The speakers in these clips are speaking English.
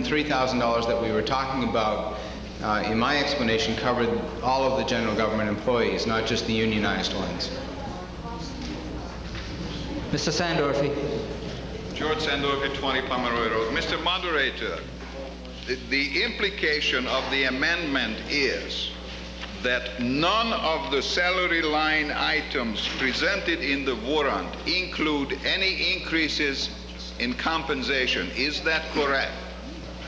$103,000 that we were talking about in my explanation covered all of the general government employees, not just the unionized ones. Mr. Sandorfi. George Sandorfi, 20 Pomeroy Road. Mr. Moderator, the implication of the amendment is that none of the salary line items presented in the warrant include any increases in compensation. Is that correct?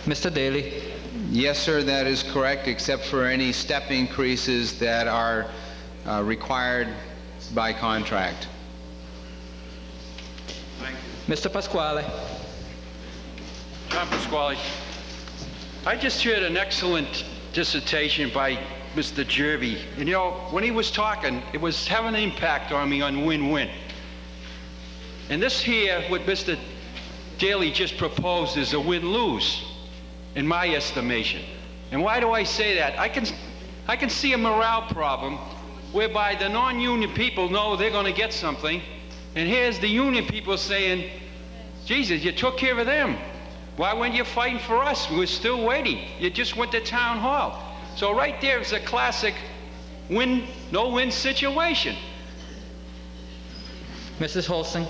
Mr. Daly. Yes, sir, that is correct, except for any step increases that are required by contract. Thank you. Mr. Pasquale. John Pasquale. I just heard an excellent dissertation by Mr. Jervey. And you know, when he was talking, it was having an impact on me on win-win. And this here, what Mr. Daly just proposed, is a win-lose, in my estimation. And why do I say that? I can see a morale problem whereby the non-union people know they're going to get something, and here's the union people saying, Jesus, you took care of them. Why weren't you fighting for us? We were still waiting. You just went to town hall. So right there is a classic win, no-win situation. Mrs. Holsing.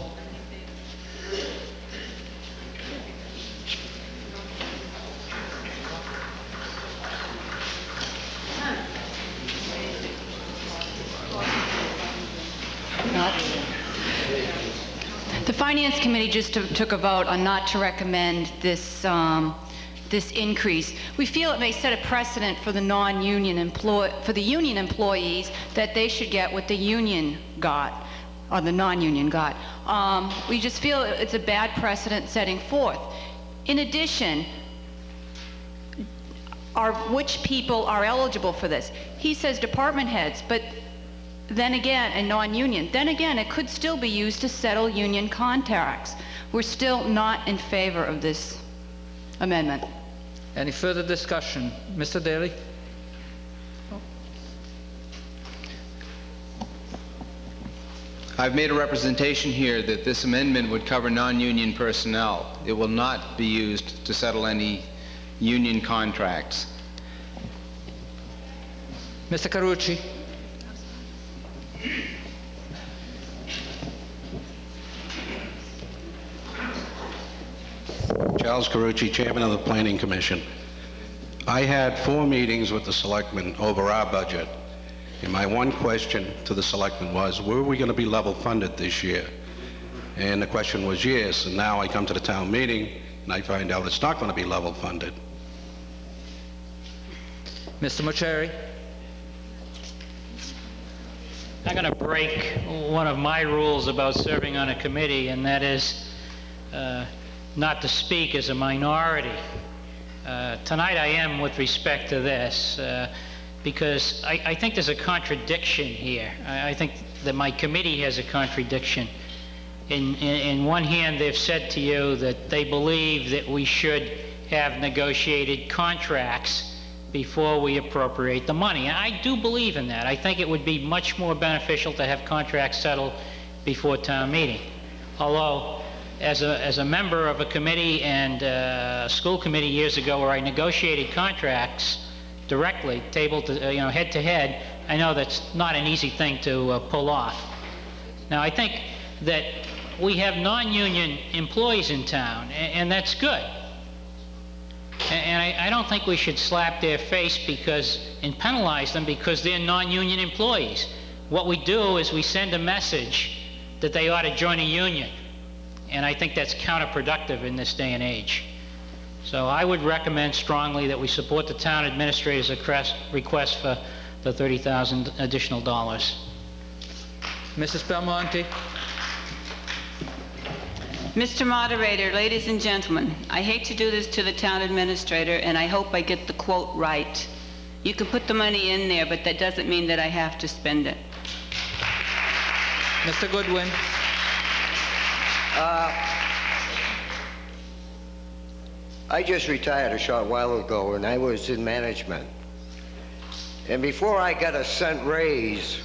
The Finance Committee just took a vote on not to recommend this this increase. We feel it may set a precedent for the union employees that they should get what the union got, or the non-union got. We just feel it's a bad precedent setting forth. In addition, which people are eligible for this? He says department heads, but then again, and non-union. Then again, it could still be used to settle union contracts. We're still not in favor of this amendment. Any further discussion? Mr. Daly? I've made a representation here that this amendment would cover non-union personnel. It will not be used to settle any union contracts. Mr. Carucci? Charles Carucci, Chairman of the Planning Commission. I had 4 meetings with the selectmen over our budget, and my one question to the selectmen was, were we going to be level funded this year? And the question was yes, and now I come to the town meeting and I find out it's not going to be level funded. Mr. Mocheri? I'm going to break one of my rules about serving on a committee, and that is not to speak as a minority. Tonight I am with respect to this, because I think there's a contradiction here. I think that my committee has a contradiction. In one hand, they've said to you that they believe that we should have negotiated contracts before we appropriate the money. And I do believe in that. I think it would be much more beneficial to have contracts settled before town meeting. Although, as a member of a committee and a school committee years ago where I negotiated contracts directly, table to, head to head, I know that's not an easy thing to pull off. Now, I think that we have non-union employees in town, and that's good. And I don't think we should slap their face and penalize them because they're non-union employees. What we do is we send a message that they ought to join a union. And I think that's counterproductive in this day and age. So I would recommend strongly that we support the town administrator's request for the $30,000 additional dollars. Mrs. Belmonte? Mr. Moderator, ladies and gentlemen, I hate to do this to the town administrator, and I hope I get the quote right. You can put the money in there, but that doesn't mean that I have to spend it. Mr. Goodwin? I just retired a short while ago, and I was in management. And before I got a cent raise,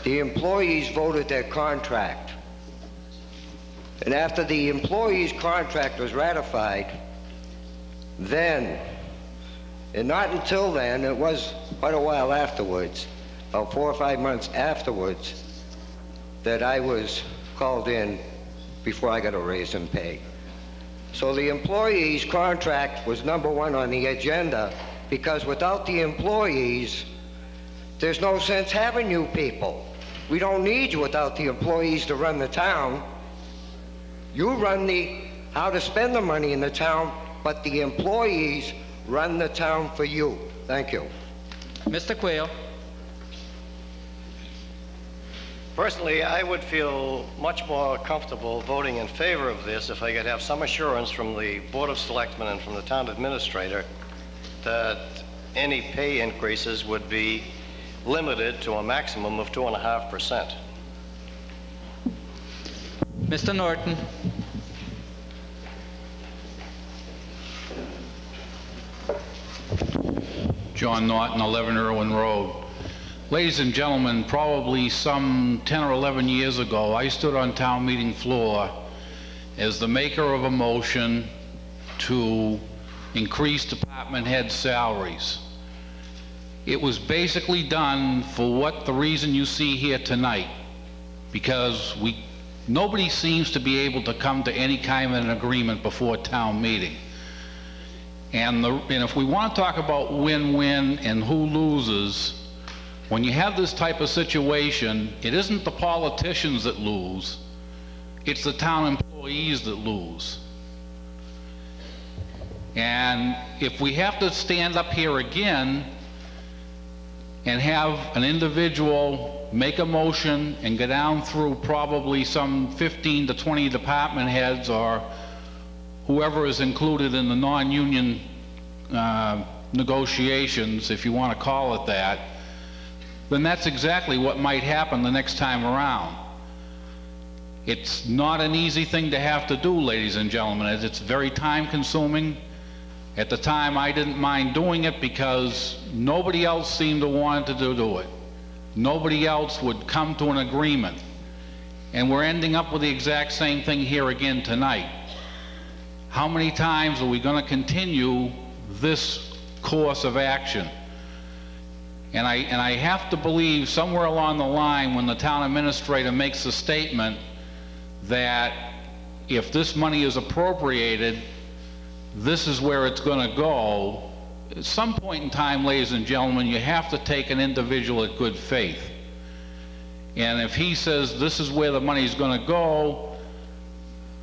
the employees voted their contract. And after the employee's contract was ratified, Then, and not until then, it was quite a while afterwards, about 4 or 5 months afterwards, that I was called in before I got a raise in pay. So the employees' contract was #1 on the agenda, because without the employees, there's no sense having you people. We don't need you without the employees to run the town. You run how to spend the money in the town, but the employees run the town for you. Thank you. Mr. Quayle. Personally, I would feel much more comfortable voting in favor of this if I could have some assurance from the Board of Selectmen and from the town administrator that any pay increases would be limited to a maximum of 2.5%. Mr. Norton. John Norton, 11 Irwin Road. Ladies and gentlemen, probably some 10 or 11 years ago, I stood on town meeting floor as the maker of a motion to increase department head salaries. It was basically done for the reason you see here tonight, because nobody seems to be able to come to any kind of an agreement before town meeting. And if we want to talk about win-win and who loses, when you have this type of situation, it isn't the politicians that lose, it's the town employees that lose. And if we have to stand up here again and have an individual make a motion and go down through probably some 15 to 20 department heads or whoever is included in the non-union negotiations, if you want to call it that, then that's exactly what might happen the next time around. It's not an easy thing to have to do, ladies and gentlemen. It's very time-consuming. At the time, I didn't mind doing it because nobody else seemed to want to do it. Nobody else would come to an agreement. And we're ending up with the exact same thing here again tonight. How many times are we going to continue this course of action? And I have to believe somewhere along the line when the town administrator makes a statement that if this money is appropriated, this is where it's going to go. At some point in time, ladies and gentlemen, you have to take an individual at good faith. And if he says this is where the money is going to go,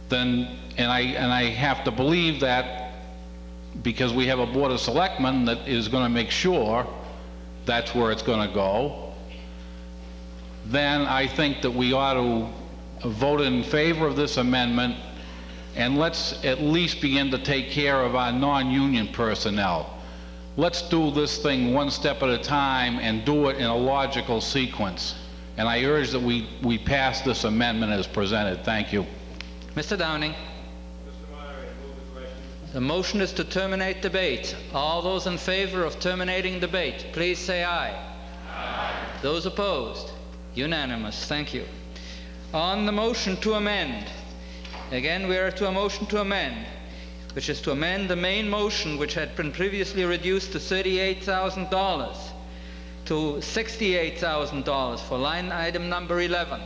then, and I have to believe that because we have a Board of Selectmen that is going to make sure that's where it's going to go, then I think that we ought to vote in favor of this amendment, and let's at least begin to take care of our non-union personnel. Let's do this thing one step at a time and do it in a logical sequence. And I urge that we pass this amendment as presented. Thank you. Mr. Downing. The motion is to terminate debate. All those in favor of terminating debate, please say aye. Aye. Those opposed? Unanimous. Thank you. On the motion to amend, again we are to a motion to amend, which is to amend the main motion, which had been previously reduced to $38,000 to $68,000 for line item number 11.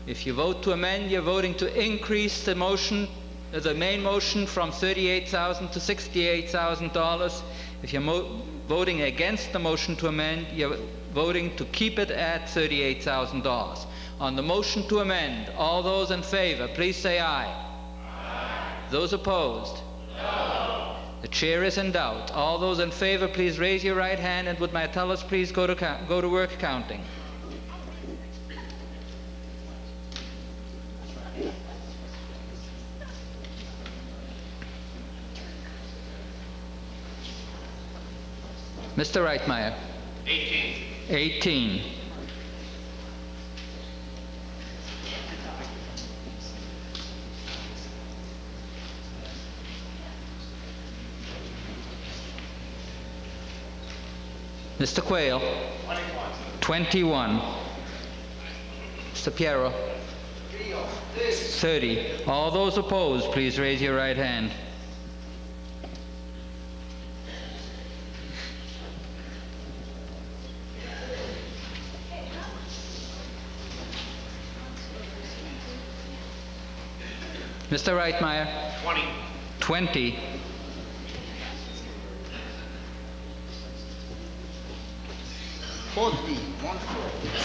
If you vote to amend, you're voting to increase the motion, the main motion, from $38,000 to $68,000. If you're voting against the motion to amend, you're voting to keep it at $38,000. On the motion to amend, all those in favor, please say aye. Aye. Those opposed? No. The chair is in doubt. All those in favor, please raise your right hand, and would my tellers please go to work counting. Mr. Reitmeyer. 18. 18. Mr. Quayle. 21. Mr. Piero. 30. All those opposed, please raise your right hand. Mr. Reitmeyer? 20. 20.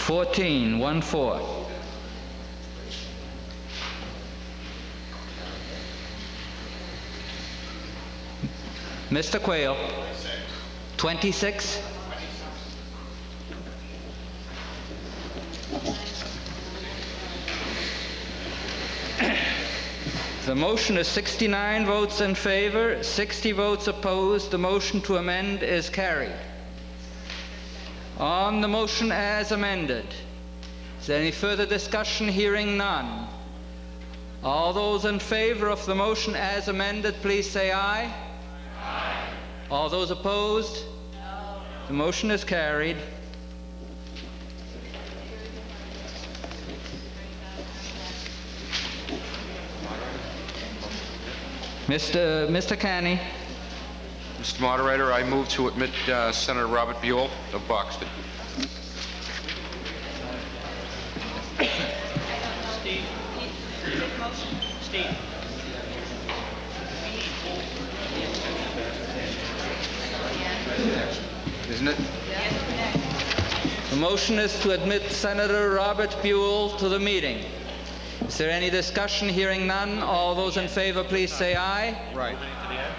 14. 1-4. Mr. Quayle? 26. The motion is 69 votes in favor, 60 votes opposed. The motion to amend is carried. On the motion as amended, is there any further discussion? Hearing none. All those in favor of the motion as amended, please say aye. Aye. All those opposed? No. The motion is carried. Mr. Canny. Mr. Moderator, I move to admit Senator Robert Buell of Boxton. Steve. Steve. Isn't it? The motion is to admit Senator Robert Buell to the meeting. Is there any discussion? Hearing none. All those in favor, please say aye. Right.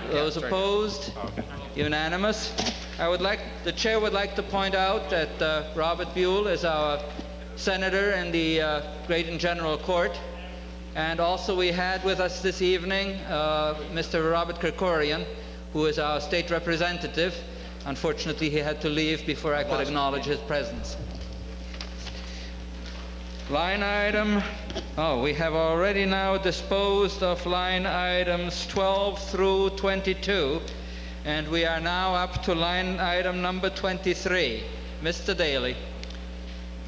Those opposed? Okay. Unanimous. The chair would like to point out that Robert Buell is our senator in the Great and General Court. And also we had with us this evening Mr. Robert Krikorian, who is our state representative. Unfortunately, he had to leave before I could acknowledge his presence. Line item, we have already now disposed of line items 12 through 22, and we are now up to line item number 23. Mr. Daly.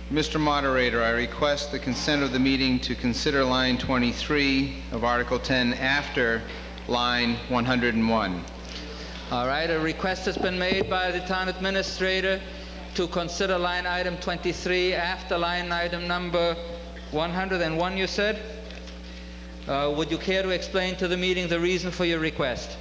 Mr. Moderator, I request the consent of the meeting to consider line 23 of Article 10 after line 101. All right, a request has been made by the town administrator to consider line item 23 after line item number 101, you said? Would you care to explain to the meeting the reason for your request?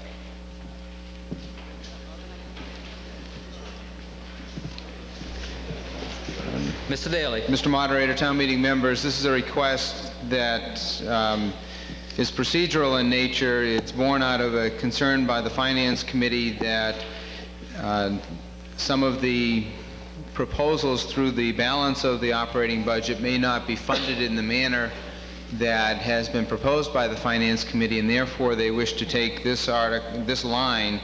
Mr. Daly. Mr. Moderator, town meeting members, this is a request that is procedural in nature. It's born out of a concern by the Finance Committee that some of the proposals through the balance of the operating budget may not be funded in the manner that has been proposed by the Finance Committee, and therefore they wish to take this line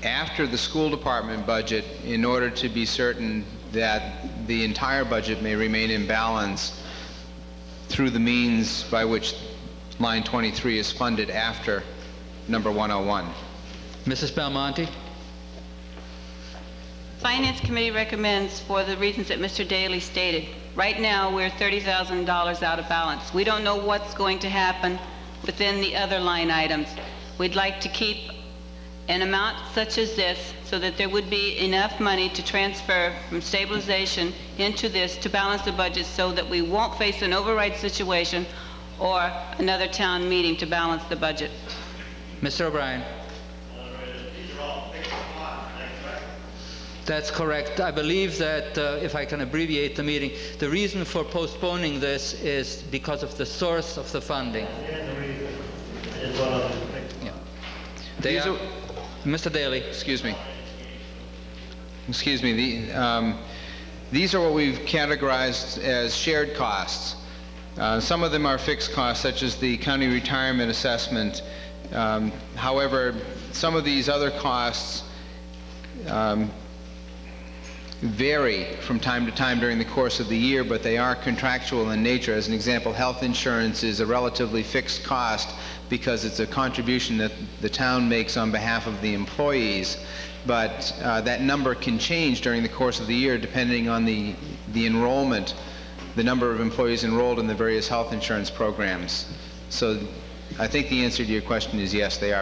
after the school department budget in order to be certain that the entire budget may remain in balance through the means by which line 23 is funded after number 101. Mrs. Belmonte. Finance Committee recommends, for the reasons that Mr. Daly stated, right now we're $30,000 out of balance. We don't know what's going to happen within the other line items. We'd like to keep an amount such as this so that there would be enough money to transfer from stabilization into this to balance the budget so that we won't face an override situation or another town meeting to balance the budget. Mr. O'Brien. That's correct. I believe that, if I can abbreviate the meeting, the reason for postponing this is because of the source of the funding. Yeah. Mr. Daly. Excuse me. These are what we've categorized as shared costs. Some of them are fixed costs, such as the county retirement assessment. However, some of these other costs vary from time to time during the course of the year, but they are contractual in nature. As an example, health insurance is a relatively fixed cost because it's a contribution that the town makes on behalf of the employees, but that number can change during the course of the year depending on the enrollment, the number of employees enrolled in the various health insurance programs. So I think the answer to your question is yes, they are